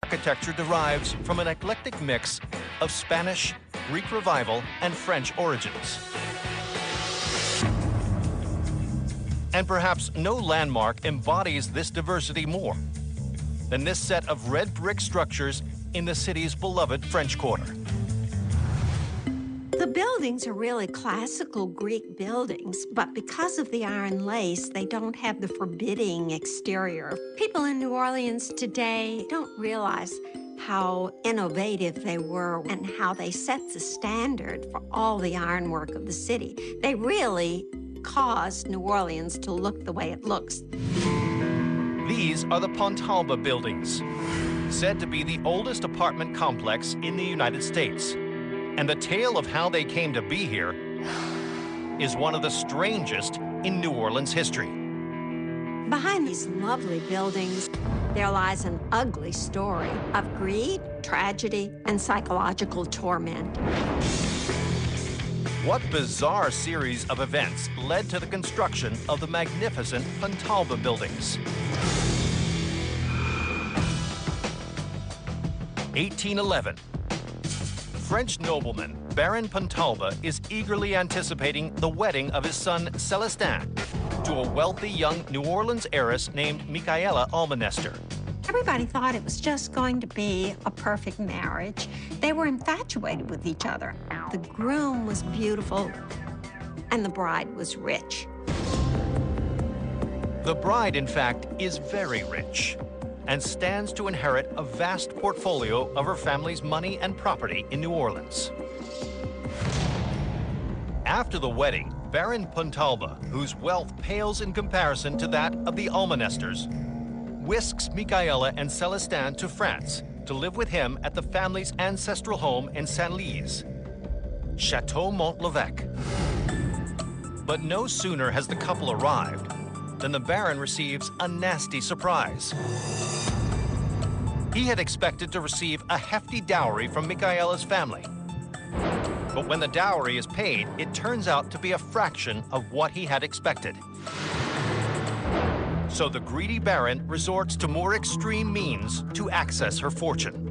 architecture derives from an eclectic mix of Spanish, Greek Revival, and French origins. And perhaps no landmark embodies this diversity more than this set of red brick structures in the city's beloved French Quarter. The buildings are really classical Greek buildings, but because of the iron lace, they don't have the forbidding exterior. People in New Orleans today don't realize how innovative they were and how they set the standard for all the ironwork of the city. They really caused New Orleans to look the way it looks. These are the Pontalba buildings, said to be the oldest apartment complex in the United States. And the tale of how they came to be here is one of the strangest in New Orleans history. Behind these lovely buildings, there lies an ugly story of greed, tragedy, and psychological torment. What bizarre series of events led to the construction of the magnificent Pontalba buildings? 1811. French nobleman Baron Pontalba is eagerly anticipating the wedding of his son Celestin to a wealthy young New Orleans heiress named Michaela Almonester. Everybody thought it was just going to be a perfect marriage. They were infatuated with each other. The groom was beautiful, and the bride was rich. The bride, in fact, is very rich and stands to inherit a vast portfolio of her family's money and property in New Orleans. After the wedding, Baron Pontalba, whose wealth pales in comparison to that of the Almonesters, whisks Michaela and Celestin to France to live with him at the family's ancestral home in Saint-Lys, Chateau Mont-l'Evêque. But no sooner has the couple arrived than the Baron receives a nasty surprise. He had expected to receive a hefty dowry from Michaela's family. But when the dowry is paid, it turns out to be a fraction of what he had expected. So the greedy Baron resorts to more extreme means to access her fortune.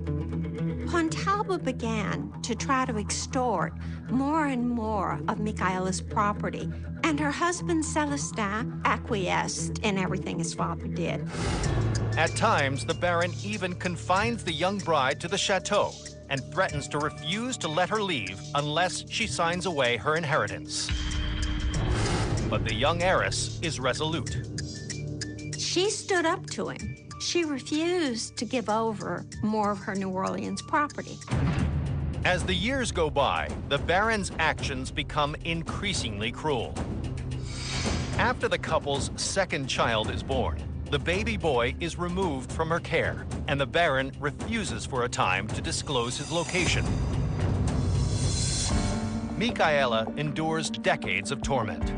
Pontalba began to try to extort more and more of Michaela's property, and her husband Celestin acquiesced in everything his father did. At times, the Baron even confines the young bride to the chateau and threatens to refuse to let her leave unless she signs away her inheritance. But the young heiress is resolute. She stood up to him. She refused to give over more of her New Orleans property. As the years go by, the Baron's actions become increasingly cruel. After the couple's second child is born, the baby boy is removed from her care, and the Baron refuses for a time to disclose his location. Michaela endures decades of torment.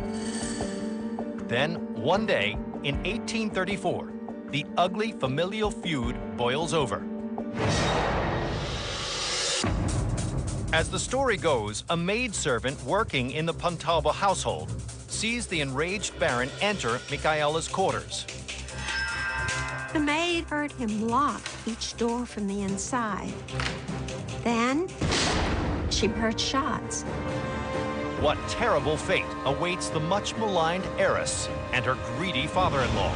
Then, one day, in 1834, the ugly familial feud boils over. As the story goes, a maidservant working in the Pontalba household sees the enraged Baron enter Michaela's quarters. The maid heard him lock each door from the inside. Then, she heard shots. What terrible fate awaits the much maligned heiress and her greedy father-in-law?